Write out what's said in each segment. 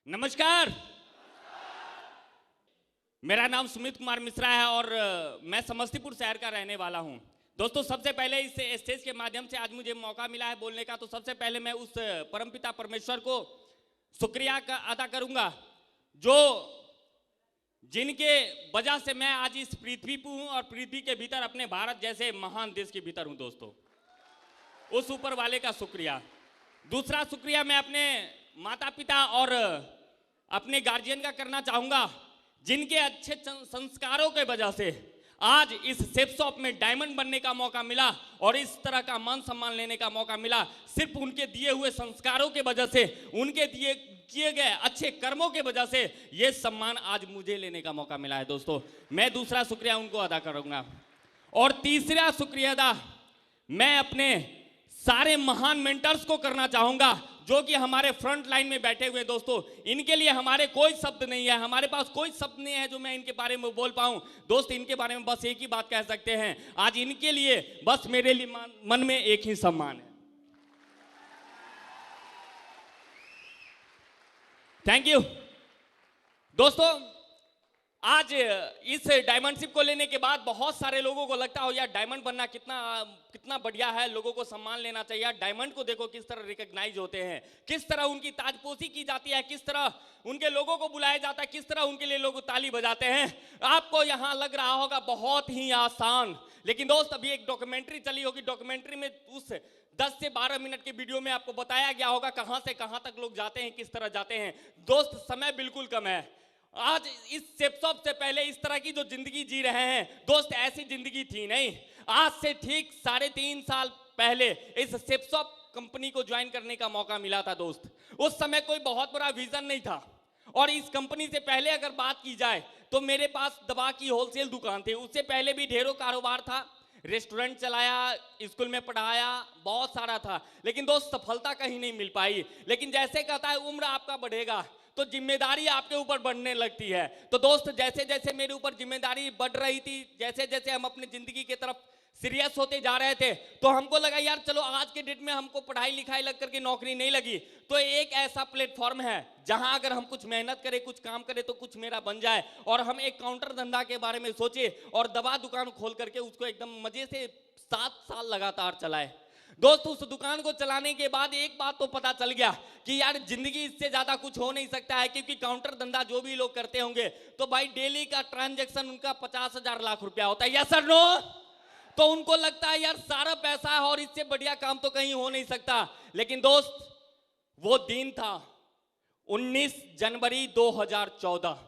नमस्कार। मेरा नाम सुमित कुमार मिश्रा है और मैं समस्तीपुर शहर का रहने वाला हूं। दोस्तों, सबसे पहले इस स्टेज के माध्यम से आज मुझे मौका मिला है बोलने का, तो सबसे पहले मैं उस परमपिता परमेश्वर को शुक्रिया अदा करूंगा जो जिनके वजह से मैं आज इस पृथ्वी पर हूं और पृथ्वी के भीतर अपने भारत जैसे महान देश के भीतर हूं। दोस्तों, उस ऊपर वाले का शुक्रिया। दूसरा शुक्रिया मैं अपने माता पिता और अपने गार्जियन का करना चाहूंगा, जिनके अच्छे संस्कारों के वजह से आज इस शेप शॉप में डायमंड बनने का मौका मिला और इस तरह का मान सम्मान लेने का मौका मिला। सिर्फ उनके दिए हुए संस्कारों के वजह से, उनके दिए किए गए अच्छे कर्मों के वजह से ये सम्मान आज मुझे लेने का मौका मिला है। दोस्तों, मैं दूसरा शुक्रिया उनको अदा करूंगा। और तीसरा शुक्रिया अदा मैं अपने सारे महान मेंटर्स को करना चाहूंगा जो कि हमारे फ्रंट लाइन में बैठे हुए। दोस्तों, इनके लिए हमारे कोई शब्द नहीं है, हमारे पास कोई शब्द नहीं है जो मैं इनके बारे में बोल पाऊं। दोस्त, इनके बारे में बस एक ही बात कह सकते हैं, आज इनके लिए बस मेरे लिए मन में एक ही सम्मान है। Thank you. दोस्तों, आज इस डायमंडशिप को लेने के बाद बहुत सारे लोगों को लगता हो यार डायमंड बनना कितना बढ़िया है, लोगों को सम्मान लेना चाहिए। डायमंड को देखो किस तरह रिकॉग्नाइज होते हैं, किस तरह उनकी ताजपोशी की जाती है, किस तरह उनके लोगों को बुलाया जाता है, किस तरह उनके लिए लोग ताली बजाते हैं। आपको यहां लग रहा होगा बहुत ही आसान, लेकिन दोस्त अभी एक डॉक्यूमेंट्री चली होगी, डॉक्यूमेंट्री में उस 10 से 12 मिनट के वीडियो में आपको बताया गया होगा कहां से कहां तक लोग जाते हैं, किस तरह जाते हैं। दोस्त, समय बिल्कुल कम है। आज इस शेप शॉप से पहले इस तरह की जो जिंदगी जी रहे हैं, दोस्त ऐसी जिंदगी थी नहीं। आज से ठीक 3.5 साल पहले इस शेप शॉप कंपनी को ज्वाइन करने का मौका मिला था। दोस्त, उस समय कोई बहुत बड़ा विजन नहीं था और इस कंपनी से पहले अगर बात की जाए तो मेरे पास दवा की होलसेल दुकान थी। उससे पहले भी ढेरों कारोबार था, रेस्टोरेंट चलाया, स्कूल में पढ़ाया, बहुत सारा था, लेकिन दोस्त सफलता कहीं नहीं मिल पाई। लेकिन जैसे कहता है उम्र आपका बढ़ेगा तो जिम्मेदारी आपके ऊपर बढ़ने लगती है। तो दोस्त, जैसे जैसे मेरे ऊपर जिम्मेदारी बढ़ रही थी, जैसे जैसे हम अपनी जिंदगी की तरफ सीरियस होते जा रहे थे, तो हमको लगा यार चलो आज के डेट में हमको पढ़ाई लिखाई लग करके नौकरी नहीं लगी तो एक ऐसा प्लेटफॉर्म है जहां अगर हम कुछ मेहनत करें, कुछ काम करें तो कुछ मेरा बन जाए। और हम एक काउंटर धंधा के बारे में सोचे और दवा दुकान खोल करके उसको एकदम मजे से 7 साल लगातार चलाए। दोस्त, उस दुकान को चलाने के बाद एक बात तो पता चल गया कि यार जिंदगी इससे ज्यादा कुछ हो नहीं सकता है, क्योंकि काउंटर धंधा जो भी लोग करते होंगे तो भाई डेली का ट्रांजैक्शन उनका 50,000 लाख रुपया होता है, यस सर नो। तो उनको लगता है यार सारा पैसा है और इससे बढ़िया काम तो कहीं हो नहीं सकता। लेकिन दोस्त, वो दिन था 19 जनवरी 2014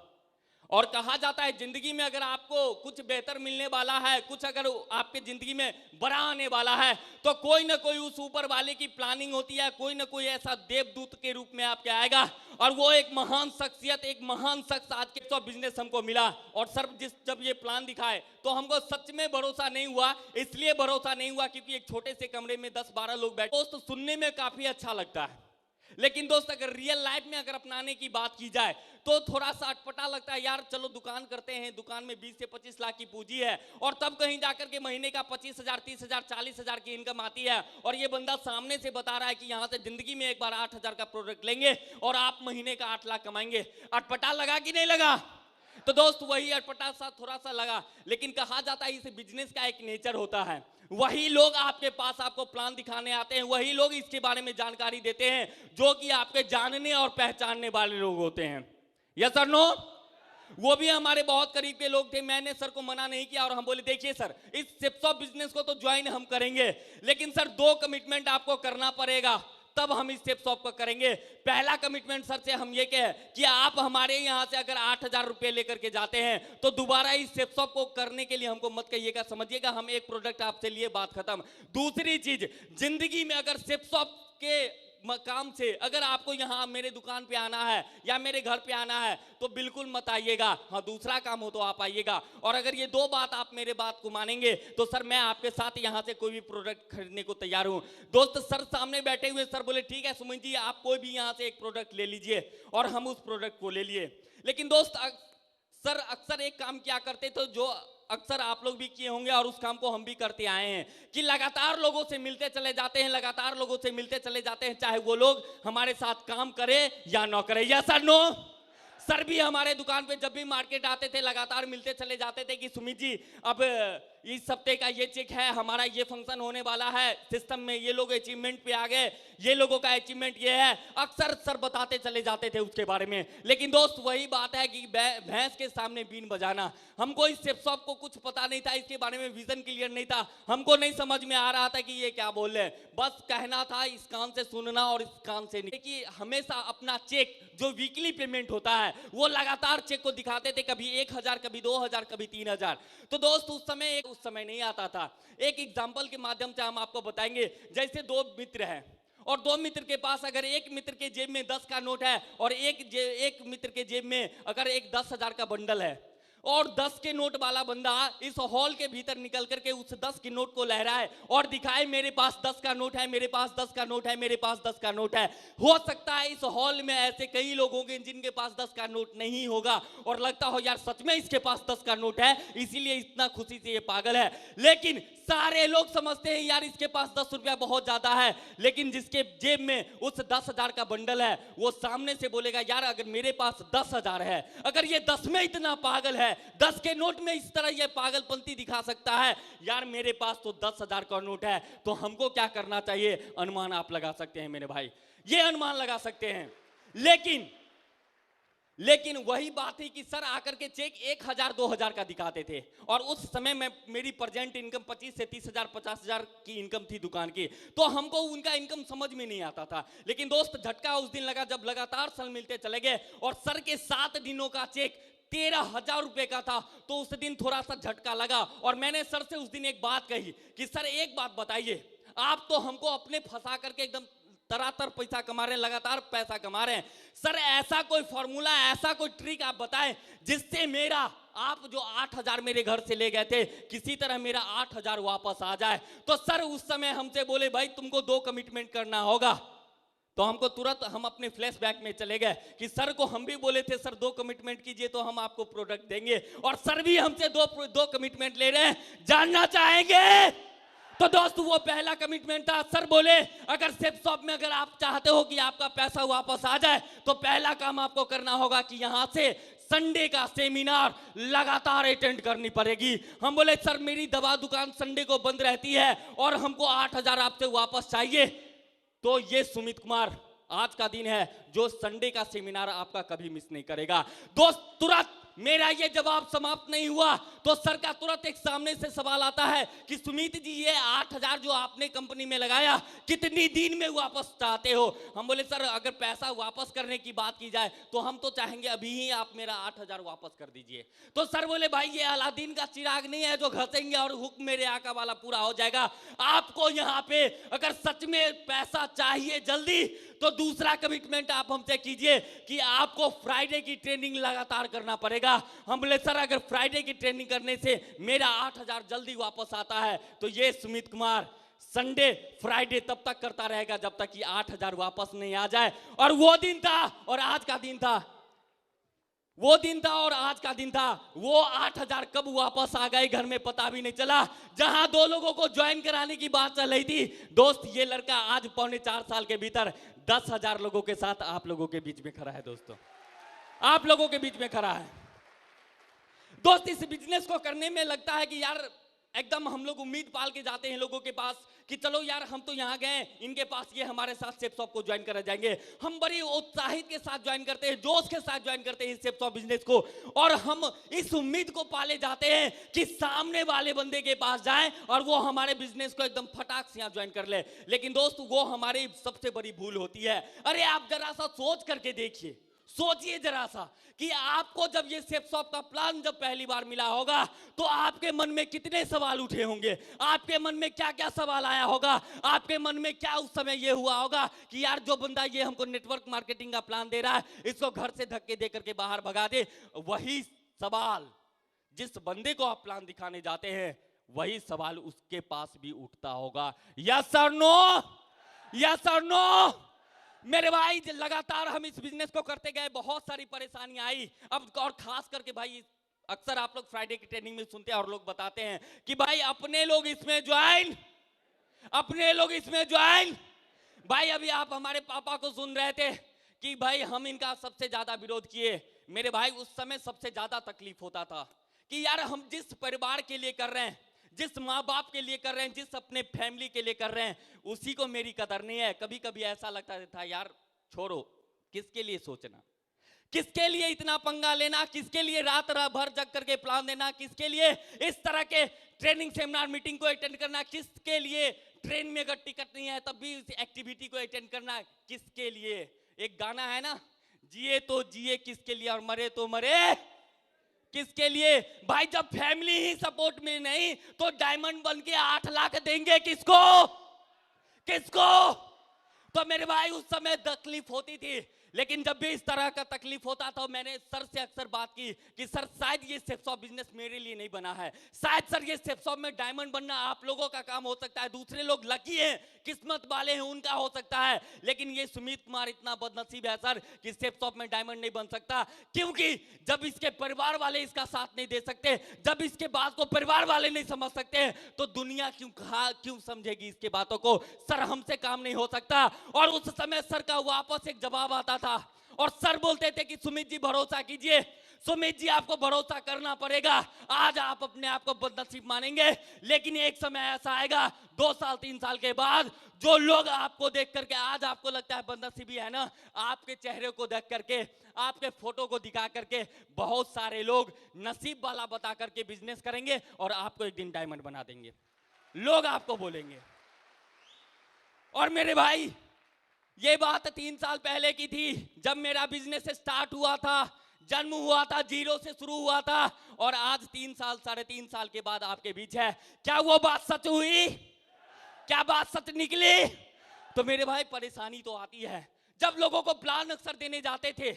और कहा जाता है जिंदगी में अगर आपको कुछ बेहतर मिलने वाला है, कुछ अगर आपके जिंदगी में बड़ा आने वाला है तो कोई ना कोई उस ऊपर वाले की प्लानिंग होती है, कोई ना कोई ऐसा देवदूत के रूप में आपके आएगा। और वो एक महान शख्सियत, एक महान शख्स आज के तो बिजनेस हमको मिला। और सर जब ये प्लान दिखाए तो हमको सच में भरोसा नहीं हुआ। इसलिए भरोसा नहीं हुआ क्योंकि एक छोटे से कमरे में 10-12 लोग बैठे। दोस्त, सुनने में काफी अच्छा लगता है, लेकिन दोस्त अगर रियल लाइफ में अगर अपनाने की बात की जाए तो थोड़ा सा अटपटा लगता है। यार चलो दुकान करते हैं, दुकान में 20 से 25 लाख की पूंजी है और तब कहीं जाकर के महीने का 25,000, 30,000, 40,000 की इनकम आती है और ये बंदा सामने से बता रहा है कि यहां से जिंदगी में एक बार 8,000 का प्रोडक्ट लेंगे और आप महीने का 8 लाख कमाएंगे। अटपटा लगा कि नहीं लगा? तो दोस्त, वही अटपटा सा थोड़ा सा लगा, लेकिन कहा जाता है इस बिजनेस का एक नेचर होता है। वही लोग आपके पास आपको प्लान दिखाने आते हैं, वही लोग इसके बारे में जानकारी देते हैं जो कि आपके जानने और पहचानने वाले लोग होते हैं, यस सर नो। वो भी हमारे बहुत करीब के लोग थे। मैंने सर को मना नहीं किया और हम बोले देखिए सर, इस शेप शॉप बिजनेस को तो ज्वाइन हम करेंगे, लेकिन सर 2 कमिटमेंट आपको करना पड़ेगा, तब हम इस शेप शॉप को करेंगे। पहला कमिटमेंट सर से हम ये कहे कि आप हमारे यहां से अगर 8,000 रुपए लेकर के जाते हैं तो दोबारा इस शेप शॉप को करने के लिए हमको मत कहिएगा, समझिएगा हम एक प्रोडक्ट आपसे लिए, बात खत्म। दूसरी चीज, जिंदगी में अगर शेप शॉप के काम से अगर आपको यहाँ मेरे दुकान पे आना है या मेरे घर पे आना है तो बिल्कुल मत आइएगा। हाँ, दूसरा काम हो तो आप आइएगा। और अगर ये 2 बात आप मेरे बात को मानेंगे तो सर मैं आपके साथ यहाँ से कोई भी प्रोडक्ट खरीदने को तैयार हूँ। दोस्त, सर सामने बैठे हुए सर बोले ठीक है सुमित जी, आप कोई भी यहाँ से एक प्रोडक्ट ले लीजिए, और हम उस प्रोडक्ट को ले लिए। लेकिन दोस्त, सर अक्सर एक काम क्या करते थे जो अक्सर आप लोग भी किए होंगे और उस काम को हम भी करते आए हैं कि लगातार लोगों से मिलते चले जाते हैं, लगातार लोगों से मिलते चले जाते हैं, चाहे वो लोग हमारे साथ काम करे या ना करे। यस और नो? सर भी हमारे दुकान पे जब भी मार्केट आते थे लगातार मिलते चले जाते थे कि सुमित जी अब इस हफ्ते का ये चेक है, हमारा ये फंक्शन होने वाला है, सिस्टम में ये लोग अचीवमेंट पे आ गए, ये लोगों का अचीवमेंट ये है। अक्सर सर बताते चले जाते थे उसके बारे में। लेकिन दोस्त वही बात है कि भैंस के सामने बीन बजाना। हमको इस शॉप को कुछ पता नहीं था, इसके बारे में विजन क्लियर नहीं था, हमको नहीं समझ में आ रहा था कि ये क्या बोल रहे हैं। बस कहना था इस कान से सुनना और इस कान से नहीं, कि हमेशा अपना चेक जो वीकली पेमेंट होता है वो लगातार चेक को दिखाते थे, कभी 1000, कभी 2000, कभी 3000। तो दोस्त उस समय नहीं आता था। एक एग्जांपल के माध्यम से हम आपको बताएंगे। जैसे दो मित्र हैं और दो मित्र के पास अगर एक मित्र के जेब में 10 का नोट है और एक मित्र के जेब में अगर एक 10,000 का बंडल है और 10 के नोट वाला बंदा इस हॉल के भीतर निकल करके उस 10 के नोट को लहराए और दिखाए मेरे पास 10 का नोट है, मेरे पास 10 का नोट है, मेरे पास 10 का नोट है। हो सकता है इस हॉल में ऐसे कई लोग होंगे जिनके पास 10 का नोट नहीं होगा और लगता हो यार सच में इसके पास 10 का नोट है इसीलिए इतना खुशी से ये पागल है। लेकिन सारे लोग समझते हैं यार इसके पास 10 रुपया बहुत ज्यादा है, लेकिन जिसके जेब में उस 10,000 का बंडल है वो सामने से बोलेगा यार अगर मेरे पास 10,000 है, अगर ये 10 में इतना पागल है, 10 के नोट में इस तरह ये पागलपंती दिखा सकता है, यार मेरे पास तो 10,000 का नोट है, तो हमको क्या करना चाहिए? अनुमान आप लगा सकते हैं मेरे भाई, ये अनुमान लगा सकते हैं। लेकिन वही बात थी कि सर आकर के चेक 1000 2000 का दिखाते थे और उस समय में मेरी प्रेजेंट इनकम 25 से 30,000 50,000 की इनकम थी दुकान की, तो हमको उनका इनकम समझ में नहीं आता था। लेकिन दोस्त झटका उस दिन लगा जब लगातार सर मिलते चले गए और सर के 7 दिनों का चेक 13,000 रुपए का था, तो उस दिन थोड़ा सा झटका लगा और मैंने सर से उस दिन एक बात कही कि सर एक बात बताइए, आप तो हमको अपने फंसा करके एकदम तरातर पैसा कमा रहे हैं, लगातार पैसा कमा रहे हैं, सर ऐसा कोई फॉर्मूला, ऐसा कोई ट्रिक आप बताएं जिससे मेरा आप जो 8,000 मेरे घर से ले गए थे किसी तरह मेरा 8,000 वापस आ जाए। तो सर उस समय हमसे बोले भाई तुमको 2 कमिटमेंट करना होगा। तो हमको तुरंत हम अपने फ्लैशबैक में चले गए कि सर को हम भी बोले थे सर 2 कमिटमेंट कीजिए तो हम आपको प्रोडक्ट देंगे, और सर भी हमसे दो कमिटमेंट ले रहे हैं। जानना चाहेंगे? तो दोस्तों वो पहला कमिटमेंट था, सर बोले अगर सेफ शॉप में अगर आप चाहते हो कि आपका पैसा वापस आ जाए तो पहला काम आपको करना होगा कि यहां से संडे का सेमिनार लगातार अटेंड करनी पड़ेगी। हम बोले सर मेरी दवा दुकान संडे को बंद रहती है और हमको 8,000 आपसे वापस चाहिए। तो ये सुमित कुमार आज का दिन है जो संडे का सेमिनार आपका कभी मिस नहीं करेगा। दोस्त तुरंत मेरा ये जवाब समाप्त नहीं हुआ तो सर का तुरंत एक सामने से सवाल आता है कि सुमित जी ये 8,000 जो आपने कंपनी में लगाया कितनी दिन में वापस चाहते हो? हम बोले सर अगर पैसा वापस करने की बात की जाए तो हम तो चाहेंगे अभी ही आप मेरा 8,000 वापस कर दीजिए। तो सर बोले भाई ये अलादीन का चिराग नहीं है जो घसेंगे और हुक्म मेरे आका वाला पूरा हो जाएगा। आपको यहाँ पे अगर सच में पैसा चाहिए जल्दी तो दूसरा कमिटमेंट आप हमसे कीजिए कि आपको फ्राइडे की ट्रेनिंग लगातार करना पड़ेगा। हम बोले सर अगर फ्राइडे की ट्रेनिंग करने से मेरा 8,000 जल्दी वापस आता है तो ये सुमित कुमार संडे फ्राइडे तब तक करता रहेगा जब तक कि 8,000 वापस नहीं आ जाए। और वो दिन था और आज का दिन था, वो दिन था और आज का दिन था। वो 8,000 कब वापस आ गए घर में पता भी नहीं चला। जहां 2 लोगों को ज्वाइन कराने की बात चल रही थी, दोस्त ये लड़का आज 3.25 साल के भीतर 10,000 लोगों के साथ आप लोगों के बीच में खड़ा है। दोस्तों आप लोगों के बीच में खड़ा है। दोस्त इस बिजनेस को करने में लगता है कि यार एकदम हम लोग उम्मीद पाल के जाते हैं लोगों के पास कि चलो यार हम तो यहाँ गए, इनके पास ये हमारे साथ सेफ शॉप को ज्वाइन करा जाएंगे। हम बड़ी उत्साहित के साथ ज्वाइन करते हैं, जोश के साथ ज्वाइन करते हैं इस सेफ शॉप बिजनेस को, और हम इस उम्मीद को पाले जाते हैं कि सामने वाले बंदे के पास जाएं और वो हमारे बिजनेस को एकदम फटाक से यहाँ ज्वाइन कर ले। लेकिन दोस्त वो हमारी सबसे बड़ी भूल होती है। अरे आप जरा सा सोच करके देखिए, सोचिए जरा सा कि आपको जब ये सेफ शॉप का प्लान जब पहली बार मिला होगा तो आपके मन में कितने सवाल उठे होंगे, आपके मन में क्या क्या सवाल आया होगा, आपके मन में क्या उस समय ये हुआ होगा कि यार जो बंदा ये हमको नेटवर्क मार्केटिंग का प्लान दे रहा है इसको घर से धक्के दे करके बाहर भगा दे। वही सवाल जिस बंदे को आप प्लान दिखाने जाते हैं वही सवाल उसके पास भी उठता होगा। यस और नो? यस और नो? मेरे भाई लगातार हम इस बिजनेस को करते गए, बहुत सारी परेशानियां आई। अब और खास करके भाई अक्सर आप लोग फ्राइडे की ट्रेनिंग में सुनते हैं और लोग बताते हैं कि भाई अपने लोग इसमें ज्वाइन, अपने लोग इसमें ज्वाइन। भाई अभी आप हमारे पापा को सुन रहे थे कि भाई हम इनका सबसे ज्यादा विरोध किए। मेरे भाई उस समय सबसे ज्यादा तकलीफ होता था कि यार हम जिस परिवार के लिए कर रहे हैं, जिस माँ बाप के लिए कर रहे हैं, जिस अपने फैमिली के लिए कर रहे हैं, उसी को मेरी कदर नहीं है। कभी कभी ऐसा लगता था यार छोड़ो, किसके लिए सोचना, किसके लिए इतना पंगा लेना, किसके लिए रात भर जग करके प्लान देना, किसके लिए इस तरह के ट्रेनिंग सेमिनार मीटिंग को अटेंड करना, किसके लिए ट्रेन में अगर टिकट नहीं है तब भी इस एक्टिविटी को अटेंड करना, किसके लिए। एक गाना है ना, जिए तो जिए किसके लिए और मरे तो मरे किसके लिए। भाई जब फैमिली ही सपोर्ट में नहीं तो डायमंड बन के 8 लाख देंगे किसको, किसको। तो मेरे भाई उस समय तकलीफ होती थी, लेकिन जब भी इस तरह का तकलीफ होता था मैंने सर से अक्सर बात की कि सर शायद ये शेफ शॉप बिजनेस मेरे लिए नहीं बना है, शायद सर ये शेफ शॉप में डायमंड बनना आप लोगों का काम हो सकता है, दूसरे लोग लकी हैं, किस्मत वाले हैं, उनका हो सकता है, लेकिन ये सुमित कुमार इतना बदनसीब है सर कि शेफ शॉप में डायमंड नहीं बन सकता। क्योंकि जब इसके परिवार वाले इसका साथ नहीं दे सकते, जब इसके बात को परिवार वाले नहीं समझ सकते, तो दुनिया क्यों समझेगी इसके बातों को। सर हमसे काम नहीं हो सकता। और उस समय सर का वापस एक जवाब आता था और सर बोलते थे कि सुमित जी भरोसा कीजिए, सुमित जी आपको भरोसा करना पड़ेगा। आज आप अपने आप को बदनसीब मानेंगे, लेकिन एक समय ऐसा आएगा 2 साल 3 साल के बाद जो लोग आपको देख करके आज आपको लगता है बदनसीबी है ना, आपके चेहरे को देख करके, आपके फोटो को दिखा करके बहुत सारे लोग नसीब वाला बता करके बिजनेस करेंगे और आपको एक दिन डायमंड बना देंगे, लोग आपको बोलेंगे। और मेरे भाई ये बात 3 साल पहले की थी जब मेरा बिजनेस स्टार्ट हुआ था, जन्म हुआ था, 0 से शुरू हुआ था, और आज 3 साल 3.5 साल के बाद आपके बीच है। क्या वो बात सच हुई? क्या बात सच निकली? तो मेरे भाई परेशानी तो आती है। जब लोगों को प्लान अक्सर देने जाते थे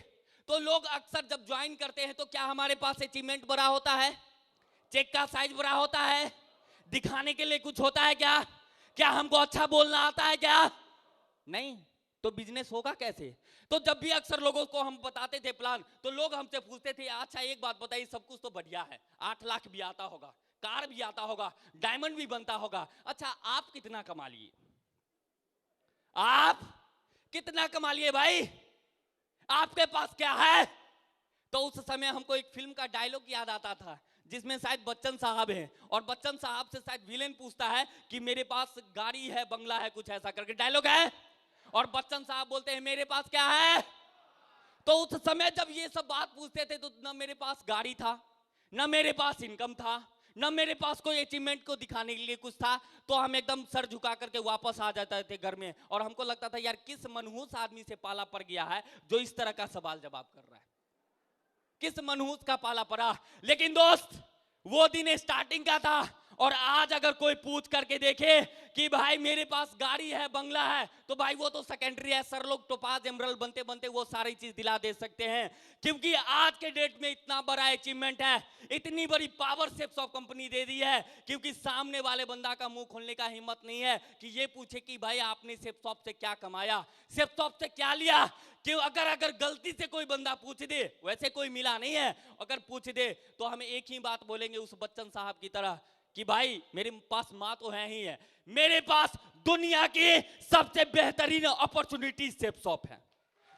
तो लोग अक्सर जब ज्वाइन करते हैं तो क्या हमारे पास अचीवमेंट बड़ा होता है, चेक का साइज बड़ा होता है, दिखाने के लिए कुछ होता है क्या, क्या हमको अच्छा बोलना आता है क्या? नहीं। तो बिजनेस होगा कैसे? तो जब भी अक्सर लोगों को हम बताते थे प्लान तो लोग हमसे पूछते थे अच्छा एक बात बताइए, सब कुछ तो बढ़िया है, 8 लाख भी आता होगा, कार भी आता होगा, डायमंड भी बनता होगा, अच्छा आप कितना कमा लिए, आप कितना कमा लिए भाई, आपके पास क्या है? तो उस समय हमको एक फिल्म का डायलॉग याद आता था जिसमें शायद बच्चन साहब हैं और बच्चन साहब से शायद विलेन पूछता है कि मेरे पास गाड़ी है, बंगला है, कुछ ऐसा करके डायलॉग है, और बच्चन साहब बोलते हैं मेरे पास क्या है। तो उस समय जब ये सब बात पूछते थे तो न मेरे पास गाड़ी था, न मेरे पास इनकम था, न मेरे पास कोई अचीवमेंट को दिखाने के लिए कुछ था, तो हम एकदम सर झुका करके वापस आ जाते थे घर में और हमको लगता था यार किस मनहूस आदमी से पाला पड़ गया है जो इस तरह का सवाल जवाब कर रहा है, किस मनहूस का पाला पड़ा। लेकिन दोस्त वो दिन स्टार्टिंग का था, और आज अगर कोई पूछ करके देखे कि भाई मेरे पास गाड़ी है, बंगला है, तो भाई वो तो सेकेंडरी है। सर लोग टोपाज एमरल्ड बनते बनते वो सारी चीज दिला दे सकते हैं, क्योंकि आज के डेट में इतना बड़ा अचीवमेंट है, इतनी बड़ी पावर शेफ शॉप कंपनी दे दी है, क्योंकि सामने वाले बंदा का मुंह खोलने का हिम्मत नहीं है कि ये पूछे कि भाई आपने शेफ शॉप से क्या कमाया, शेफ शॉप से क्या लिया। कि अगर गलती से कोई बंदा पूछ दे, वैसे कोई मिला नहीं है, अगर पूछ दे तो हम एक ही बात बोलेंगे उस बच्चन साहब की तरह कि भाई मेरे पास माँ तो है ही है, मेरे पास दुनिया की सबसे बेहतरीन अपॉर्चुनिटी शेफ शॉप है,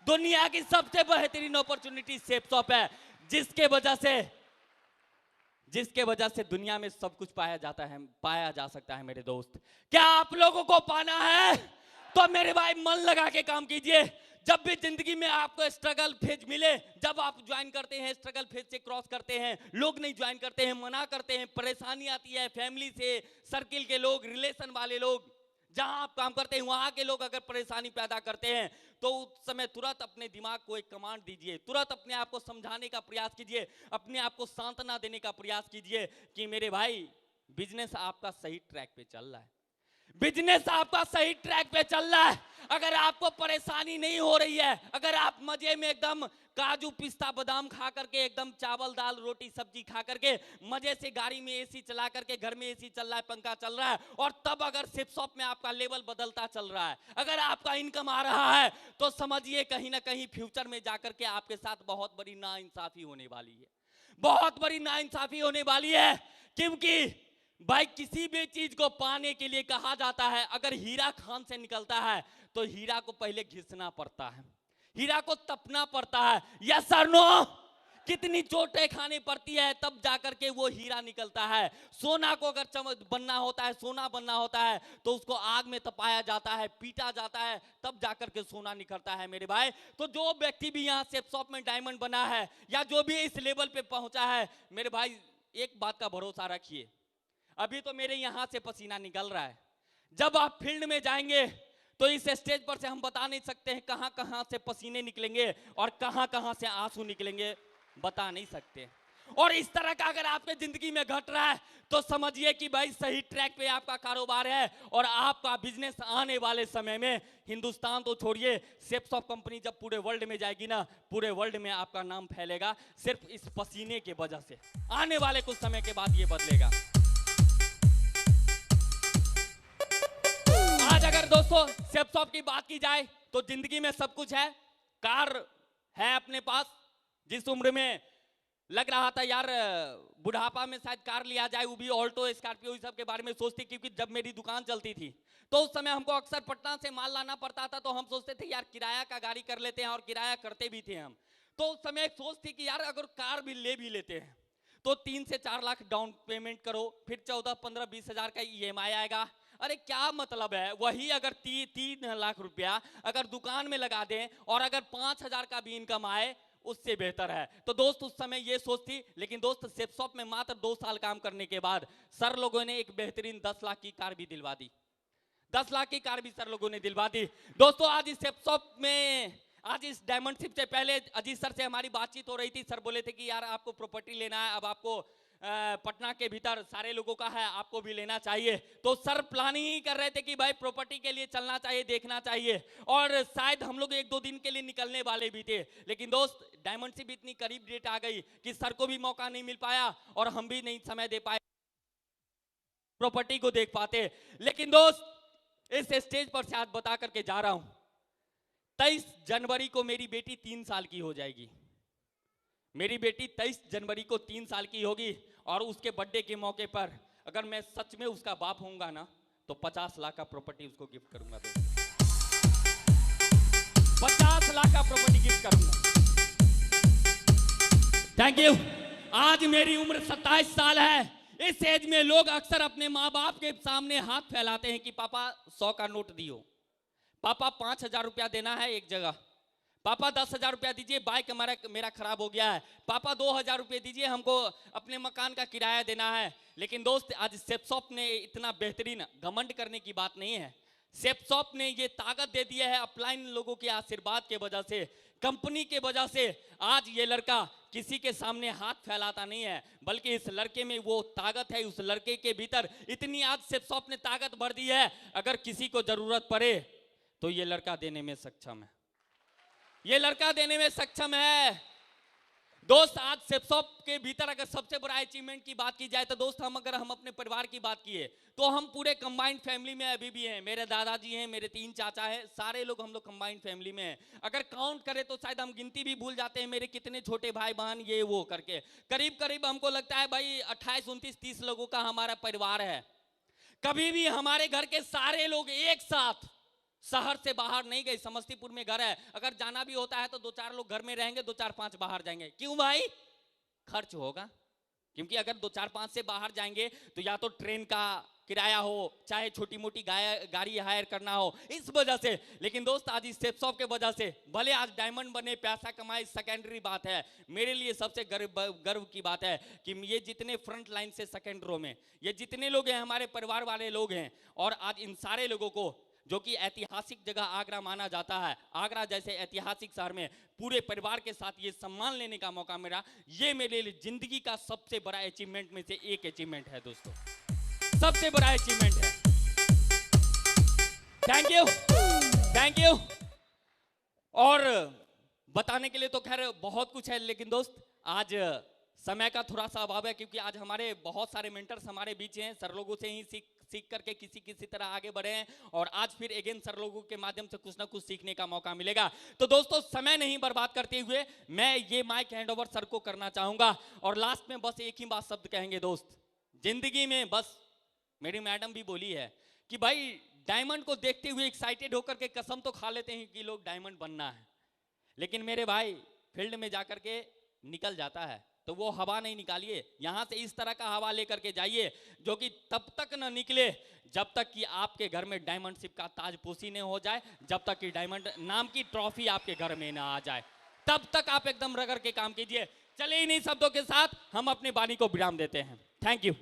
दुनिया की सबसे बेहतरीन अपॉर्चुनिटी शेफ शॉप है, जिसके वजह से दुनिया में सब कुछ पाया जा सकता है। मेरे दोस्त क्या आप लोगों को पाना है? तो मेरे भाई मन लगा के काम कीजिए। जब भी जिंदगी में आपको स्ट्रगल फेज मिले, जब आप ज्वाइन करते हैं स्ट्रगल फेज से क्रॉस करते हैं, लोग नहीं ज्वाइन करते हैं, मना करते हैं, परेशानी आती है फैमिली से, सर्किल के लोग, रिलेशन वाले लोग, जहां आप काम करते हैं वहां के लोग अगर परेशानी पैदा करते हैं तो उस समय तुरंत अपने दिमाग को एक कमांड दीजिए, तुरंत अपने आप को समझाने का प्रयास कीजिए, अपने आप को सांत्वना देने का प्रयास कीजिए कि मेरे भाई बिजनेस आपका सही ट्रैक पे चल रहा है, बिजनेस आपका सही ट्रैक पे चल रहा है। अगर आपको परेशानी नहीं हो रही है, अगर आप मजे में एकदम काजू पिस्ता बादाम खा करके, एकदम चावल दाल रोटी सब्जी खा करके मजे से गाड़ी में एसी चला करके, घर में एसी चल रहा है, पंखा चल रहा है, और तब अगर शेफ शॉप में आपका लेवल बदलता चल रहा है, अगर आपका इनकम आ रहा है, तो समझिए कहीं ना कहीं फ्यूचर में जाकर के आपके साथ बहुत बड़ी नाइंसाफी होने वाली है, बहुत बड़ी नाइंसाफी होने वाली है, क्योंकि भाई किसी भी चीज को पाने के लिए कहा जाता है, अगर हीरा खान से निकलता है तो हीरा को पहले घिसना पड़ता है, हीरा को तपना पड़ता है। यस और नो? कितनी चोटें खानी पड़ती है तब जाकर के वो हीरा निकलता है। सोना को अगर बनना होता है, सोना बनना होता है तो उसको आग में तपाया जाता है, पीटा जाता है, तब जाकर के सोना निकलता है मेरे भाई। तो जो व्यक्ति भी यहाँ सेफ शॉप में डायमंड बना है या जो भी इस लेवल पे पहुंचा है मेरे भाई, एक बात का भरोसा रखिए, अभी तो मेरे यहां से पसीना निकल रहा है, जब आप फील्ड में जाएंगे तो इस स्टेज पर से हम बता नहीं सकते हैं कहां कहां से पसीने निकलेंगे और कहां कहां से आंसू निकलेंगे, बता नहीं सकते। और इस तरह का अगर आपके जिंदगी में घट रहा है तो समझिए कि भाई सही ट्रैक पे आपका कारोबार है और आपका बिजनेस आने वाले समय में, हिंदुस्तान तो छोड़िए, सेफ शॉप कंपनी जब पूरे वर्ल्ड में जाएगी ना, पूरे वर्ल्ड में आपका नाम फैलेगा सिर्फ इस पसीने के वजह से। आने वाले कुछ समय के बाद ये बदलेगा। आज अगर दोस्तों सेफ शॉप की बात की जाए तो जिंदगी में सब कुछ है, कार है अपने पास, जिस उम्र में लग रहा था यार बुढ़ापा में शायद कार लिया जाए, वो भी ऑल्टो स्कॉर्पियो इस सब के बारे में सोचती, क्योंकि जब मेरी दुकान चलती थी तो उस समय हमको अक्सर पटना से माल लाना पड़ता था, तो हम सोचते थे यार किराया का गाड़ी कर लेते हैं, और किराया करते भी थे हम। तो उस समय एक सोच थी कि यार अगर कार भी लेते हैं तो 3 से 4 लाख डाउन पेमेंट करो, फिर 14, 15, 20 हजार का EMI आएगा। अरे क्या मतलब है, वही अगर 3 लाख रुपया अगर दुकान में लगा दें और अगर 5 हजार का भी इनकम आए उससे बेहतर है। तो दोस्त उस समय ये सोच थी, लेकिन दोस्त सेफ शॉप में मात्र 2 साल काम करने के बाद सर लोगों ने एक बेहतरीन 10 लाख की कार भी दिलवा दी, 10 लाख की कार भी सर लोगों ने दिलवा दी। दोस्तों आज इस सेफ शॉप में, आज इस डायमंडशिप से पहले अजीत सर से हमारी बातचीत हो रही थी, सर बोले थे कि यार आपको प्रॉपर्टी लेना है, अब आपको पटना के भीतर सारे लोगों का है, आपको भी लेना चाहिए। तो सर प्लानिंग ही कर रहे थे कि भाई प्रॉपर्टी के लिए चलना चाहिए, देखना चाहिए, और शायद हम लोग 1-2 दिन के लिए निकलने वाले भी थे, लेकिन दोस्त डायमंडशिप इतनी करीब डेट आ गई कि सर को भी मौका नहीं मिल पाया और हम भी नहीं समय दे पाए प्रॉपर्टी को देख पाते। लेकिन दोस्त इस स्टेज पर से आज बता करके जा रहा हूं, 23 जनवरी को मेरी बेटी 3 साल की हो जाएगी, मेरी बेटी 23 जनवरी को 3 साल की होगी, और उसके बर्थडे के मौके पर अगर मैं सच में उसका बाप होऊंगा ना तो 50 लाख का प्रॉपर्टी उसको गिफ्ट करूंगा दोस्तों, 50 लाख का प्रॉपर्टी गिफ्ट करूंगा। Thank you. आज मेरी उम्र 27 साल है। इस एज में लोग अक्सर अपने माँ बाप के सामने हाथ फैलाते हैं कि पापा 100 का नोट दियो, पापा 5,000 रुपया देना है एक जगह, पापा 10,000 रुपया दीजिए, बाइक मेरा खराब हो गया है, पापा 2,000 रुपये दीजिए, हमको अपने मकान का किराया देना है। लेकिन दोस्त आज सेफ शॉप ने इतना बेहतरीन, घमंड करने की बात नहीं है, सेफ शॉप ने ये ताकत दे दी है अपलाइन लोगों के आशीर्वाद के वजह से, कंपनी के वजह से। आज ये लड़का किसी के सामने हाथ फैलाता नहीं है, बल्कि इस लड़के में वो ताकत है, उस लड़के के भीतर इतनी आज सेफ शॉप ने ताकत भर दी है, अगर किसी को जरूरत पड़े तो ये लड़का देने में सक्षम है, ये लड़का देने में सक्षम है। दोस्त आज सेफ शॉप के भीतर अगर सबसे बड़ा अचीवमेंट की बात की जाए तो दोस्त हम अपने परिवार की बात किए तो हम पूरे कंबाइंड फैमिली में अभी भी हैं। मेरे दादाजी हैं, मेरे 3 चाचा हैं, सारे लोग हम लोग कंबाइंड फैमिली में हैं। अगर काउंट करें तो शायद हम गिनती भी भूल जाते हैं, मेरे कितने छोटे भाई बहन ये वो करके, करीब करीब हमको लगता है भाई 28, 29, 30 लोगों का हमारा परिवार है। कभी भी हमारे घर के सारे लोग एक साथ शहर से बाहर नहीं गए, समस्तीपुर में घर है, अगर जाना भी होता है तो 2-4 लोग घर में रहेंगे, 2-4-5 बाहर जाएंगे। क्यों भाई? खर्च होगा, क्योंकि अगर 2-4-5 से बाहर जाएंगे तो या तो ट्रेन का किराया हो, चाहे छोटी मोटी गाड़ी हायर करना हो, इस वजह से। लेकिन दोस्त आज इस सेफ शॉप के वजह से भले आज डायमंड बने, पैसा कमाए, सेकेंडरी बात है, मेरे लिए सबसे गर्व की बात है कि ये जितने फ्रंट लाइन से सेकेंड रो में ये जितने लोग हैं, हमारे परिवार वाले लोग हैं, और आज इन सारे लोगों को, जो कि ऐतिहासिक जगह आगरा माना जाता है, आगरा जैसे ऐतिहासिक शहर में पूरे परिवार के साथ ये सम्मान लेने का मौका मिला, ये मेरे लिए जिंदगी का सबसे बड़ा अचीवमेंट में से एक अचीवमेंट है दोस्तों, सबसे बड़ा अचीवमेंट है। Thank you, thank you. और बताने के लिए तो खैर बहुत कुछ है, लेकिन दोस्त आज समय का थोड़ा सा अभाव है, क्योंकि आज हमारे बहुत सारे मेंटर्स हमारे बीच हैं, सर लोगों से ही सीख सीख करके किसी तरह आगे बढ़े हैं और आज फिर अगेन सर लोगों के माध्यम से कुछ ना कुछ सीखने का मौका मिलेगा। तो दोस्तों समय नहीं बर्बाद करते हुए मैं ये माइक हैंड ओवर सर को करना चाहूंगा और लास्ट में बस एक ही बात शब्द कहेंगे दोस्त, जिंदगी में बस मेरी मैडम भी बोली है कि भाई डायमंड को देखते हुए एक्साइटेड होकर के कसम तो खा लेते हैं कि लोग डायमंड बनना है, लेकिन मेरे भाई फील्ड में जाकर के निकल जाता है तो वो हवा नहीं निकालिए, यहां से इस तरह का हवा लेकर के जाइए जो कि तब तक न निकले जब तक कि आपके घर में डायमंडशिप का ताजपोशी नहीं हो जाए, जब तक कि डायमंड नाम की ट्रॉफी आपके घर में ना आ जाए, तब तक आप एकदम रगड़ के काम कीजिए। चलिए इन्हीं शब्दों के साथ हम अपनी वाणी को विराम देते हैं। Thank you.